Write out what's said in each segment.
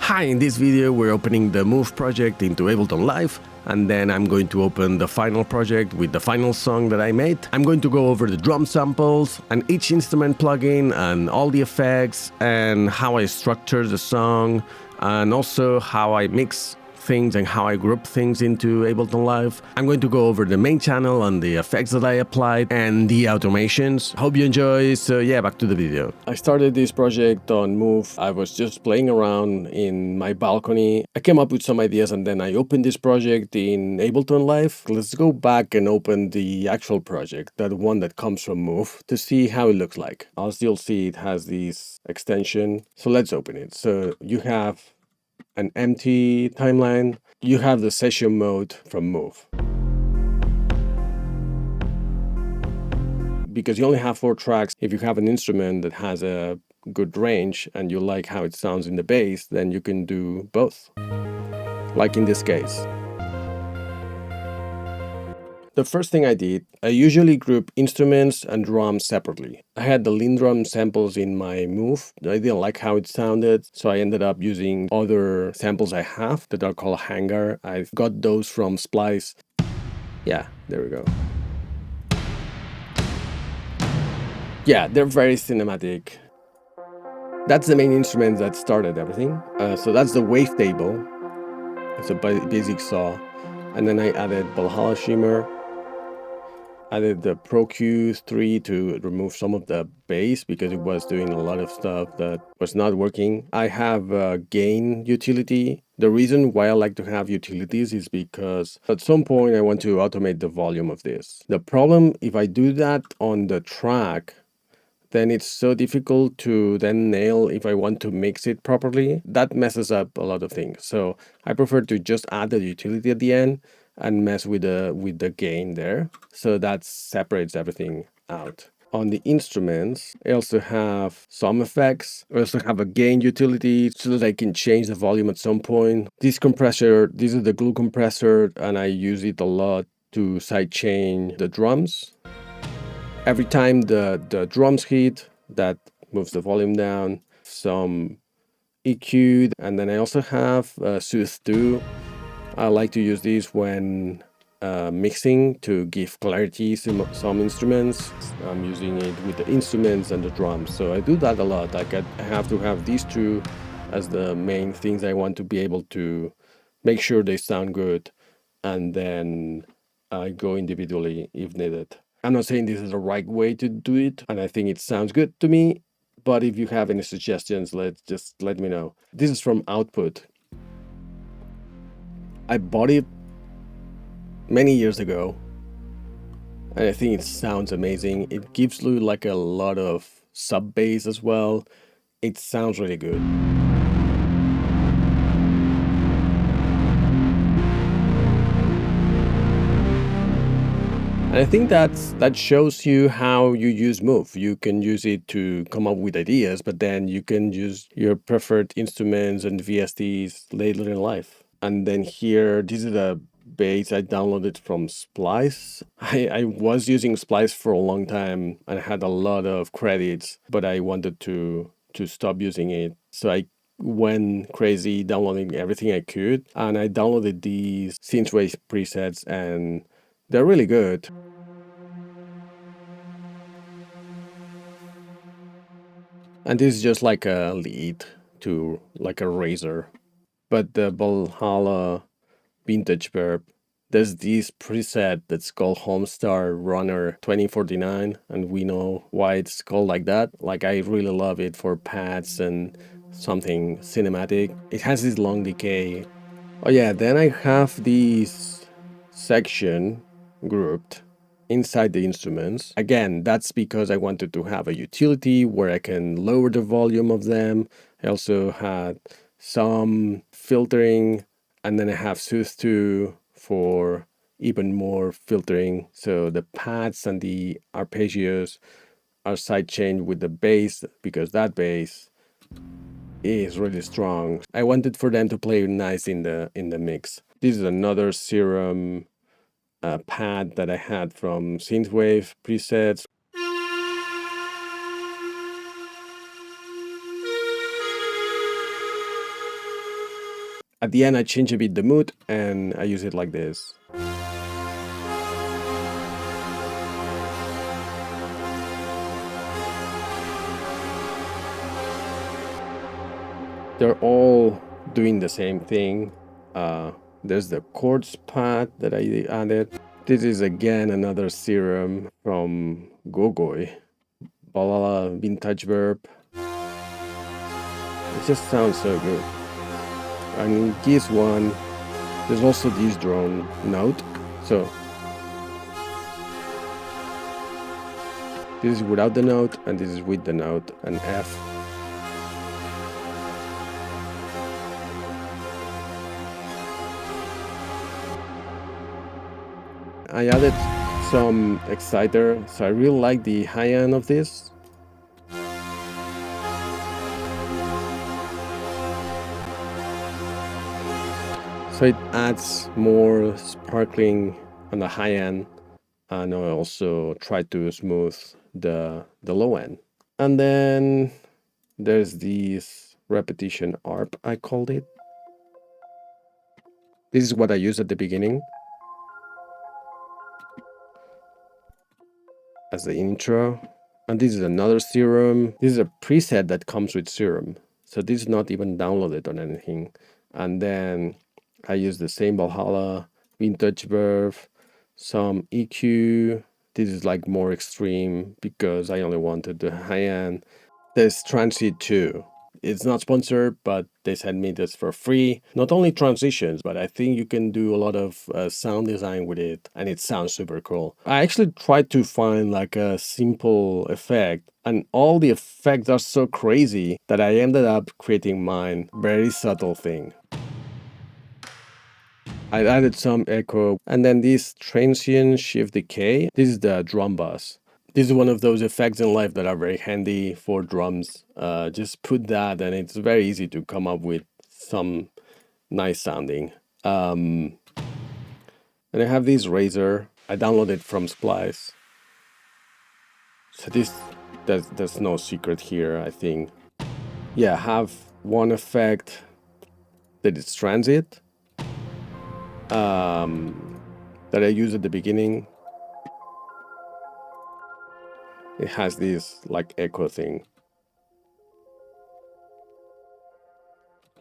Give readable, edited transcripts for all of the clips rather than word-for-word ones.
Hi, in this video we're opening the Move project into Ableton Live, and then I'm going to open the final project with the final song that I made. I'm going to go over the drum samples and each instrument plugin and all the effects and how I structure the song and also how I mix things and how I group things into Ableton Live. I'm going to go over the main channel and the effects that I applied and the automations. Hope you enjoy, so yeah, back to the video. I started this project on Move. I was just playing around in my balcony. I came up with some ideas and then I opened this project in Ableton Live. Let's go back and open the actual project, that one that comes from Move, to see how it looks like. As you'll see, it has this extension. So let's open it. So you have an empty timeline. You have the session mode from Move. Because you only have 4 tracks, if you have an instrument that has a good range and you like how it sounds in the bass, then you can do both, like in this case. The first thing I did, I usually group instruments and drums separately. I had the Lindrum samples in my Move. I didn't like how it sounded, so I ended up using other samples I have that are called Hangar. I've got those from Splice. Yeah, there we go. Yeah, they're very cinematic. That's the main instrument that started everything. So that's the wavetable. It's a basic saw. And then I added Valhalla Shimmer. Added the Pro Q3 to remove some of the bass because it was doing a lot of stuff that was not working. I have a gain utility. The reason why I like to have utilities is because at some point I want to automate the volume of this. The problem, if I do that on the track, then it's so difficult to then nail if I want to mix it properly. That messes up a lot of things. So I prefer to just add the utility at the end and mess with the gain there. So that separates everything out. On the instruments, I also have some effects. I also have a gain utility so that I can change the volume at some point. This compressor, this is the glue compressor, and I use it a lot to sidechain the drums. Every time the drums hit, that moves the volume down. Some EQ, and then I also have Soothe 2. I like to use these when mixing to give clarity to some instruments. I'm using it with the instruments and the drums, so I do that a lot. Like I have to have these two as the main things I want to be able to make sure they sound good, and then I go individually if needed. I'm not saying this is the right way to do it, and I think it sounds good to me, but if you have any suggestions, let me know. This is from Output. I bought it many years ago, and I think it sounds amazing. It gives you like a lot of sub bass as well. It sounds really good. And I think that shows you how you use Move. You can use it to come up with ideas, but then you can use your preferred instruments and VSTs later in life. And then here, this is a bass I downloaded from Splice. I was using Splice for a long time and I had a lot of credits, but I wanted to stop using it. So I went crazy downloading everything I could, and I downloaded these synthwave presets, and they're really good. And this is just like a lead to like a razor. But the Valhalla Vintage Verb, there's this preset that's called Homestar Runner 2049, and we know why it's called like that. Like I really love it for pads and something cinematic. It has this long decay. Oh yeah, then I have this section grouped inside the instruments. Again, that's because I wanted to have a utility where I can lower the volume of them. I also had some filtering, and then I have Soothe 2 for even more filtering. So the pads and the arpeggios are sidechained with the bass because that bass is really strong. I wanted for them to play nice in the mix. This is another Serum pad that I had from Synthwave presets. At the end, I change a bit the mood and I use it like this. They're all doing the same thing. There's the chords pad that I added. This is again another serum from Gogoi. Balala vintage verb. It just sounds so good. And this one, there's also this drone note. So this is without the note and this is with the note and F. I added some exciter, so I really like the high end of this. So it adds more sparkling on the high end, and I also try to smooth the low end. And then there's this repetition ARP, I called it. This is what I use at the beginning as the intro. And this is another serum. This is a preset that comes with serum. So this is not even downloaded on anything. And then I use the same Valhalla, vintage verb, some EQ. This is like more extreme because I only wanted the high end. There's Transit 2. It's not sponsored, but they sent me this for free. Not only transitions, but I think you can do a lot of sound design with it, and it sounds super cool. I actually tried to find like a simple effect, and all the effects are so crazy that I ended up creating mine. Very subtle thing. I added some echo, and then this transient shift decay. This is the drum bass. This is one of those effects in life that are very handy for drums. Just put that and it's very easy to come up with some nice sounding. And I have this razor. I downloaded from Splice. So there's no secret here, I think. Yeah, I have one effect that is transit that I use at the beginning. It has this like echo thing.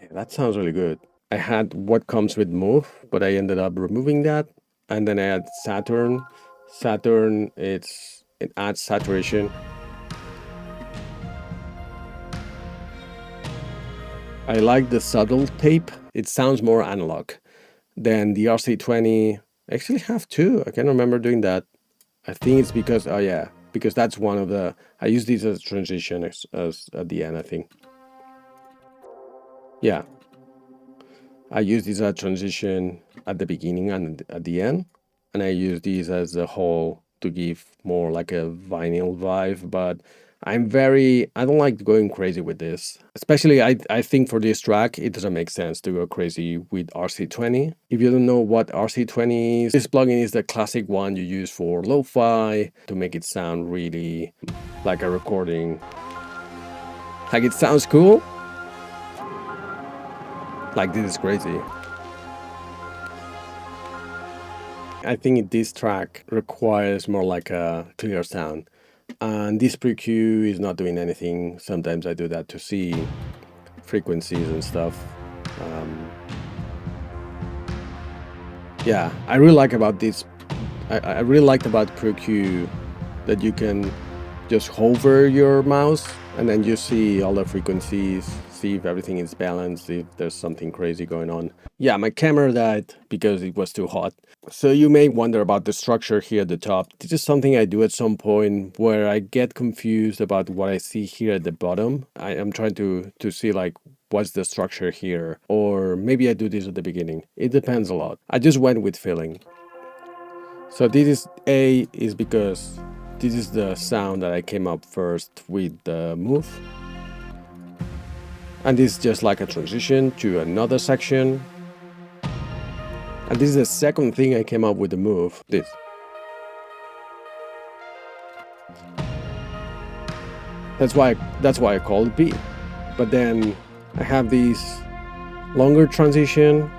Yeah, that sounds really good. I had what comes with Move, but I ended up removing that. And then I had Saturn. Saturn, it adds saturation. I like the subtle tape. It sounds more analog than the RC20. I actually have two. I can't remember doing that. I think it's because, oh yeah, because that's one of the, I use these as transition as at the end, I think. Yeah. I use this as transition at the beginning and at the end. And I use these as a whole to give more like a vinyl vibe, but I don't like going crazy with this. Especially, I think for this track, it doesn't make sense to go crazy with RC20. If you don't know what RC20 is, this plugin is the classic one you use for lo-fi to make it sound really like a recording. Like it sounds cool. Like this is crazy. I think this track requires more like a clear sound. And this pre-Q is not doing anything. Sometimes I do that to see frequencies and stuff. Yeah, I really like about this. I really liked about pre-Q that you can just hover your mouse and then you see all the frequencies, see if everything is balanced, if there's something crazy going on. Yeah, my camera died because it was too hot. So you may wonder about the structure here at the top. This is something I do at some point where I get confused about what I see here at the bottom. I am trying to see like what's the structure here, or maybe I do this at the beginning. It depends a lot. I just went with feeling. So this is because this is the sound that I came up first with the Move. And this is just like a transition to another section. And this is the second thing I came up with the Move. This. That's why I call it B. But then I have these longer transition.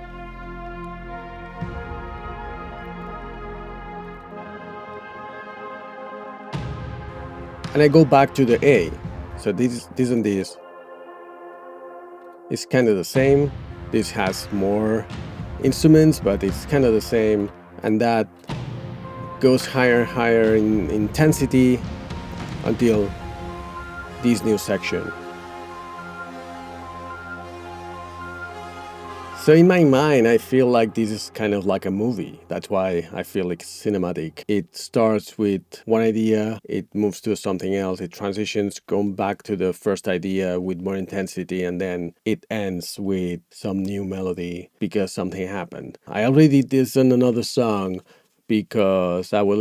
And I go back to the A. So this and this is kind of the same. This has more instruments, but it's kind of the same. And that goes higher and higher in intensity until this new section. So in my mind, I feel like this is kind of like a movie. That's why I feel like cinematic. It starts with one idea, it moves to something else, it transitions, going back to the first idea with more intensity, and then it ends with some new melody because something happened. I already did this in another song because I was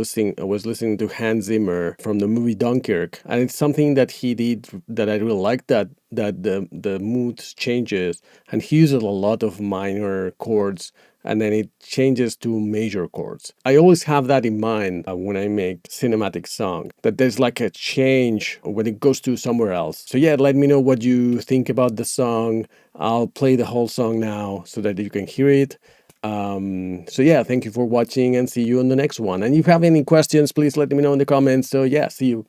listening to Hans Zimmer from the movie Dunkirk, and it's something that he did that I really like, that the mood changes, and he uses a lot of minor chords and then it changes to major chords. I always have that in mind when I make cinematic song, that there's like a change when it goes to somewhere else. So yeah, let me know what you think about the song. I'll play the whole song now so that you can hear it. So yeah, thank you for watching and see you on the next one. And if you have any questions, please let me know in the comments. So yeah, see you.